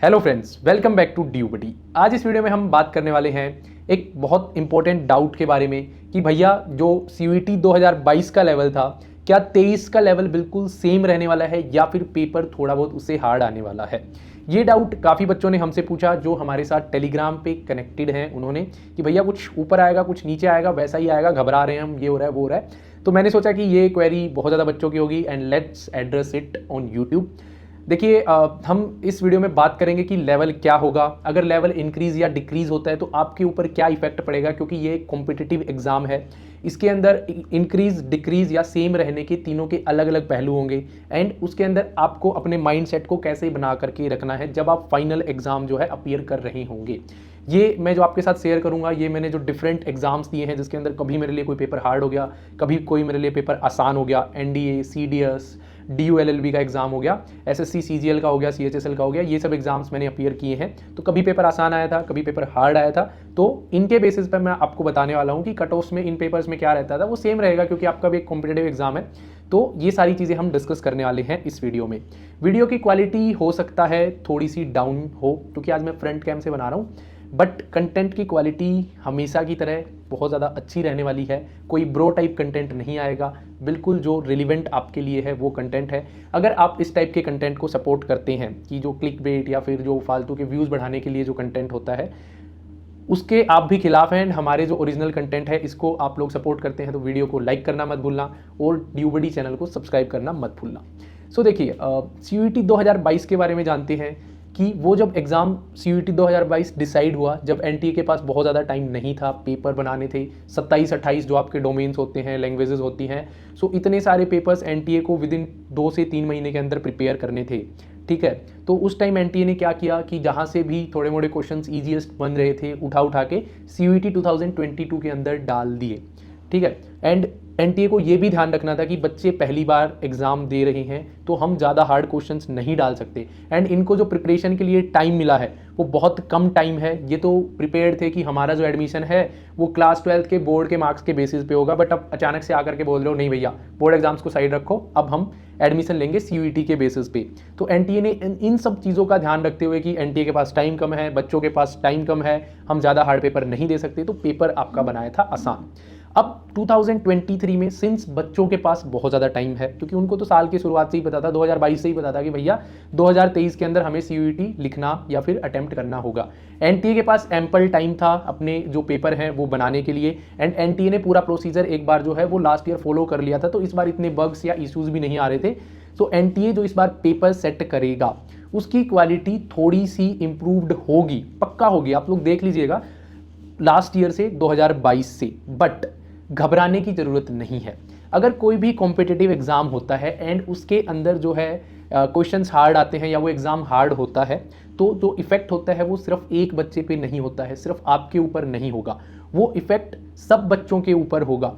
Hello friends, welcome back to ड्यूबडी। आज इस वीडियो में हम बात करने वाले हैं एक बहुत इंपॉर्टेंट डाउट के बारे में कि भैया जो सीयूईटी 2022 का लेवल था, क्या 23 का लेवल बिल्कुल सेम रहने वाला है या फिर पेपर थोड़ा बहुत उससे हार्ड आने वाला है। ये डाउट काफ़ी बच्चों ने हमसे पूछा जो हमारे साथ टेलीग्राम पे कनेक्टेड हैं उन्होंने, कि भैया कुछ ऊपर आएगा कुछ नीचे आएगा, वैसा ही आएगा, घबरा रहे हैं हम, ये हो रहा है वो हो रहा है। तो मैंने सोचा कि ये क्वेरी बहुत ज़्यादा बच्चों की होगी and let's address it on YouTube. देखिए, हम इस वीडियो में बात करेंगे कि लेवल क्या होगा, अगर लेवल इंक्रीज या डिक्रीज होता है तो आपके ऊपर क्या इफेक्ट पड़ेगा, क्योंकि ये एक कॉम्पिटिटिव एग्जाम है। इसके अंदर इंक्रीज डिक्रीज या सेम रहने के तीनों के अलग अलग पहलू होंगे एंड उसके अंदर आपको अपने माइंडसेट को कैसे बना करके रखना है जब आप फाइनल एग्जाम जो है अपीयर कर रहे होंगे। ये मैं जो आपके साथ शेयर करूंगा, ये मैंने जो डिफरेंट एग्जाम्स दिए हैं जिसके अंदर कभी मेरे लिए कोई पेपर हार्ड हो गया, कभी कोई मेरे लिए पेपर आसान हो गया, एनडीए, सीडीएस, DULLB का एग्जाम हो गया, SSC CGL का हो गया, CHSL का हो गया, ये सब एग्जाम्स मैंने अपीयर किए हैं। तो कभी पेपर आसान आया था, कभी पेपर हार्ड आया था। तो इनके बेसिस पर मैं आपको बताने वाला हूँ कि कट ऑफ्स में इन पेपर्स में क्या रहता था, वो सेम रहेगा क्योंकि आपका भी एक कॉम्पिटेटिव एग्जाम है। तो ये सारी चीज़ें हम डिस्कस करने वाले हैं इस वीडियो में। वीडियो की क्वालिटी हो सकता है थोड़ी सी डाउन हो क्योंकि आज मैं फ्रंट कैम से बना रहा हूँ, बट कंटेंट की क्वालिटी हमेशा की तरह बहुत ज़्यादा अच्छी रहने वाली है। कोई ब्रो टाइप कंटेंट नहीं आएगा, बिल्कुल जो रिलेवेंट आपके लिए है वो कंटेंट है। अगर आप इस टाइप के कंटेंट को सपोर्ट करते हैं कि जो क्लिक बेट या फिर जो फालतू के व्यूज़ बढ़ाने के लिए जो कंटेंट होता है उसके आप भी खिलाफ हैं, हमारे जो ओरिजिनल कंटेंट है इसको आप लोग सपोर्ट करते हैं, तो वीडियो को लाइक करना मत भूलना और ड्यूबडी चैनल को सब्सक्राइब करना मत भूलना। सो देखिए, सीयूईटी 2022 के बारे में जानते हैं कि वो जब एग्ज़ाम सीयूईटी 2022 डिसाइड हुआ, जब एनटीए के पास बहुत ज़्यादा टाइम नहीं था, पेपर बनाने थे 27-28 जो आपके डोमेन्स होते हैं, लैंग्वेजेस होती हैं। सो इतने सारे पेपर्स एनटीए को विदिन 2 से 3 महीने के अंदर प्रिपेयर करने थे। ठीक है, तो उस टाइम एनटीए ने क्या किया कि जहाँ से भी थोड़े मोड़े क्वेश्चंस ईजीएस्ट बन रहे थे उठा के सीयूईटी 2022 के अंदर डाल दिए। ठीक है, एंड एनटीए को ये भी ध्यान रखना था कि बच्चे पहली बार एग्जाम दे रहे हैं तो हम ज़्यादा हार्ड क्वेश्चंस नहीं डाल सकते, एंड इनको जो प्रिपरेशन के लिए टाइम मिला है वो बहुत कम टाइम है। ये तो प्रिपेयर्ड थे कि हमारा जो एडमिशन है वो क्लास 12 के बोर्ड के मार्क्स के बेसिस पे होगा, बट अब अचानक से आकर के बोल रहे हो नहीं भैया बोर्ड एग्जाम्स को साइड रखो, अब हम एडमिशन लेंगे सीयूईटी के बेसिस पे। तो एनटीए ने इन सब चीज़ों का ध्यान रखते हुए कि एनटीए के पास टाइम कम है, बच्चों के पास टाइम कम है, हम ज़्यादा हार्ड पेपर नहीं दे सकते, तो पेपर आपका बनाया था आसान। अब 2023 में सिंस बच्चों के पास बहुत ज़्यादा टाइम है, क्योंकि उनको तो साल की शुरुआत से ही पता था, 2022 से ही पता था कि भैया 2023 के अंदर हमें सीयूईटी लिखना या फिर अटेम्प्ट करना होगा। एनटीए के पास एम्पल टाइम था अपने जो पेपर हैं वो बनाने के लिए, एंड एनटीए ने पूरा प्रोसीजर एक बार जो है वो लास्ट ईयर फॉलो कर लिया था, तो इस बार इतने बग्स या इश्यूज भी नहीं आ रहे थे। तो एनटीए जो इस बार पेपर सेट करेगा उसकी क्वालिटी थोड़ी सी इंप्रूव्ड होगी, पक्का होगी, आप लोग देख लीजिएगा लास्ट ईयर से 2022 से। बट घबराने की ज़रूरत नहीं है। अगर कोई भी कॉम्पिटिटिव एग्ज़ाम होता है एंड उसके अंदर जो है क्वेश्चंस हार्ड आते हैं या वो एग्ज़ाम हार्ड होता है, तो जो इफ़ेक्ट होता है वो सिर्फ एक बच्चे पे नहीं होता है, सिर्फ आपके ऊपर नहीं होगा, वो इफ़ेक्ट सब बच्चों के ऊपर होगा।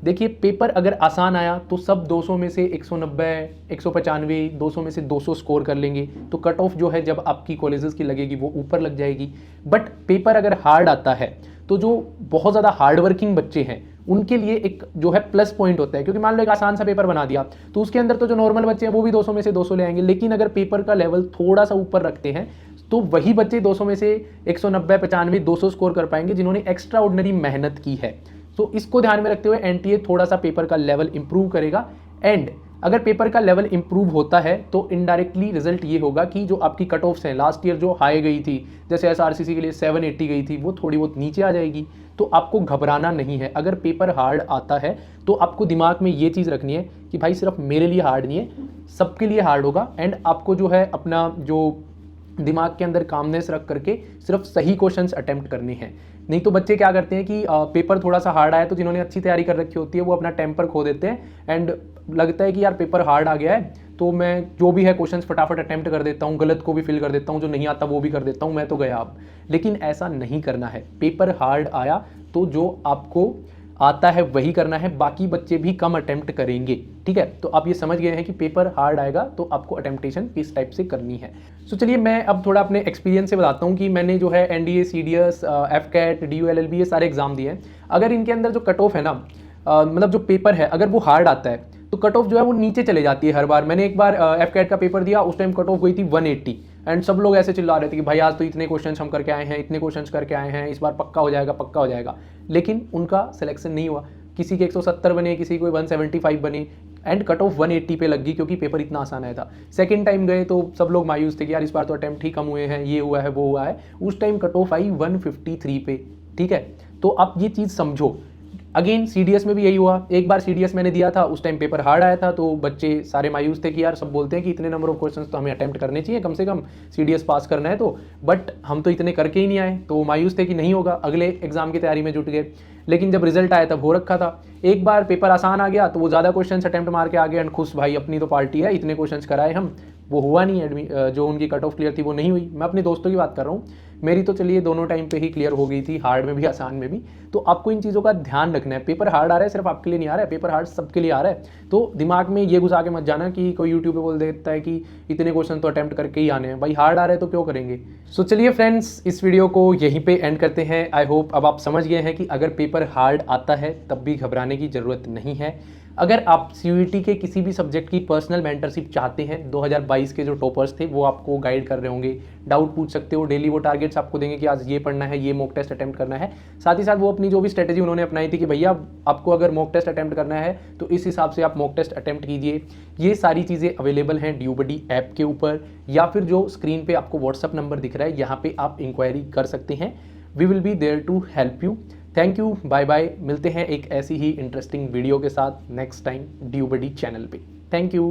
देखिए, पेपर अगर आसान आया तो सब 200 में से 190, 195, 200 में से 200 स्कोर कर लेंगे, तो कट ऑफ जो है जब आपकी कॉलेजेस की लगेगी वो ऊपर लग जाएगी। बट पेपर अगर हार्ड आता है तो जो बहुत ज़्यादा हार्ड वर्किंग बच्चे हैं उनके लिए एक जो है प्लस पॉइंट होता है, क्योंकि मान लो एक आसान सा पेपर बना दिया तो उसके अंदर तो जो नॉर्मल बच्चे हैं वो भी 200 में से 200 ले आएंगे, लेकिन अगर पेपर का लेवल थोड़ा सा ऊपर रखते हैं तो वही बच्चे 200 में से 190, 95, 200 स्कोर कर पाएंगे जिन्होंने एक्स्ट्रा ऑर्डिनरी मेहनत की है। तो इसको ध्यान में रखते हुए एनटीए थोड़ा सा पेपर का लेवल इंप्रूव करेगा, एंड अगर पेपर का लेवल इंप्रूव होता है तो इनडायरेक्टली रिजल्ट ये होगा कि जो आपकी कट ऑफ्स हैं लास्ट ईयर जो हाई गई थी, जैसे एसआरसीसी के लिए 780 गई थी, वो थोड़ी बहुत नीचे आ जाएगी। तो आपको घबराना नहीं है। अगर पेपर हार्ड आता है तो आपको दिमाग में ये चीज़ रखनी है कि भाई सिर्फ मेरे लिए हार्ड नहीं है, सबके लिए हार्ड होगा, एंड आपको जो है अपना जो दिमाग के अंदर कामनेस रख करके सिर्फ सही क्वेश्चंस अटेम्प्ट करने हैं। नहीं तो बच्चे क्या करते हैं कि पेपर थोड़ा सा हार्ड आया तो जिन्होंने अच्छी तैयारी कर रखी होती है वो अपना टेम्पर खो देते हैं, एंड लगता है कि यार पेपर हार्ड आ गया है तो मैं जो भी है क्वेश्चंस फटाफट अटेम्प्ट कर देता हूँ, गलत को भी फिल कर देता हूँ, जो नहीं आता वो भी कर देता हूँ, मैं तो गया अब। लेकिन ऐसा नहीं करना है। पेपर हार्ड आया तो जो आपको आता है वही करना है, बाकी बच्चे भी कम अटेम्प्ट करेंगे। ठीक है, तो आप ये समझ गए हैं कि पेपर हार्ड आएगा तो आपको अटेम्प्टेशन किस टाइप से करनी है। सो चलिए मैं अब थोड़ा अपने एक्सपीरियंस से बताता हूँ कि मैंने जो है एनडीए, सीडीएस, एफकैट, DULLB ये सारे एग्जाम दिए हैं। अगर इनके अंदर जो कट ऑफ है ना, मतलब जो पेपर है अगर वो हार्ड आता है तो कट ऑफ जो है वो नीचे चले जाती है हर बार। मैंने एक बार एफकैट का पेपर दिया, उस टाइम कट ऑफ गई थी 180, एंड सब लोग ऐसे चिल्ला रहे थे कि भाई आज तो इतने क्वेश्चन हम करके आए हैं, इतने क्वेश्चन करके आए हैं, इस बार पक्का हो जाएगा, पक्का हो जाएगा। लेकिन उनका सिलेक्शन नहीं हुआ, किसी के 170 बने, किसी को 175 बने, एंड कट ऑफ 180 पे लग गई क्योंकि पेपर इतना आसान आया था। सेकंड टाइम गए तो सब लोग मायूस थे कि यार इस बार तो अटेम्प्ट ही कम हुए हैं, ये हुआ है, वो हुआ है। उस टाइम कट ऑफ आई 153 पे, ठीक है। तो आप ये चीज़ समझो। अगेन CDS में भी यही हुआ, एक बार CDS मैंने दिया था, उस टाइम पेपर हार्ड आया था, तो बच्चे सारे मायूस थे कि यार सब बोलते हैं कि इतने नंबर ऑफ क्वेश्चंस तो हमें अटेम्प्ट करने चाहिए कम से कम CDS पास करना है, तो बट हम तो इतने करके ही नहीं आए, तो मायूस थे कि नहीं होगा, अगले एग्जाम की तैयारी में जुट गए। लेकिन जब रिजल्ट आया तब हो रखा था, एक बार पेपर आसान आ गया तो वो ज़्यादा क्वेश्चन अटेम्प्ट मार के आ गए एंड खुश, भाई अपनी तो पार्टी है, इतने क्वेश्चन कराए हम। वो हुआ नहीं, जो उनकी कट ऑफ क्लियर थी वो नहीं हुई। मैं अपने दोस्तों की बात कर रहा हूँ, मेरी तो चलिए दोनों टाइम पे ही क्लियर हो गई थी, हार्ड में भी आसान में भी। तो आपको इन चीज़ों का ध्यान रखना है। पेपर हार्ड आ रहा है सिर्फ आपके लिए नहीं आ रहा है, पेपर हार्ड सबके लिए आ रहा है। तो दिमाग में ये घुसा के मत जाना कि कोई यूट्यूब पे बोल देता है कि इतने क्वेश्चन तो अटेम्प्ट करके ही आने हैं, भाई हार्ड आ रहे हैं तो क्यों करेंगे। सो चलिए फ्रेंड्स, इस वीडियो को यहीं पे एंड करते हैं। आई होप अब आप समझ गए हैं कि अगर पेपर हार्ड आता है तब भी घबराने की ज़रूरत नहीं है। अगर आप CUET के किसी भी सब्जेक्ट की पर्सनल मेंटरशिप चाहते हैं, 2022 के जो टॉपर्स थे वो आपको गाइड कर रहे होंगे, डाउट पूछ सकते हो, डेली वो टारगेट्स आपको देंगे कि आज ये पढ़ना है, ये मॉक टेस्ट अटेम्प्ट करना है। साथ ही साथ वो अपनी जो भी स्ट्रेटेजी उन्होंने अपनाई थी कि भैया आपको अगर मॉक टेस्ट अटेम्प्ट करना है तो इस हिसाब से आप मॉक टेस्ट अटेम्प्ट कीजिए। ये सारी चीज़ें अवेलेबल हैं DueBuddy ऐप के ऊपर, या फिर जो स्क्रीन पे आपको व्हाट्सअप नंबर दिख रहा है यहाँ पे आप इंक्वायरी कर सकते हैं। We will be there to help you. Thank you, bye bye. मिलते हैं एक ऐसी ही इंटरेस्टिंग वीडियो के साथ नेक्स्ट टाइम DueBuddy चैनल पे। Thank you.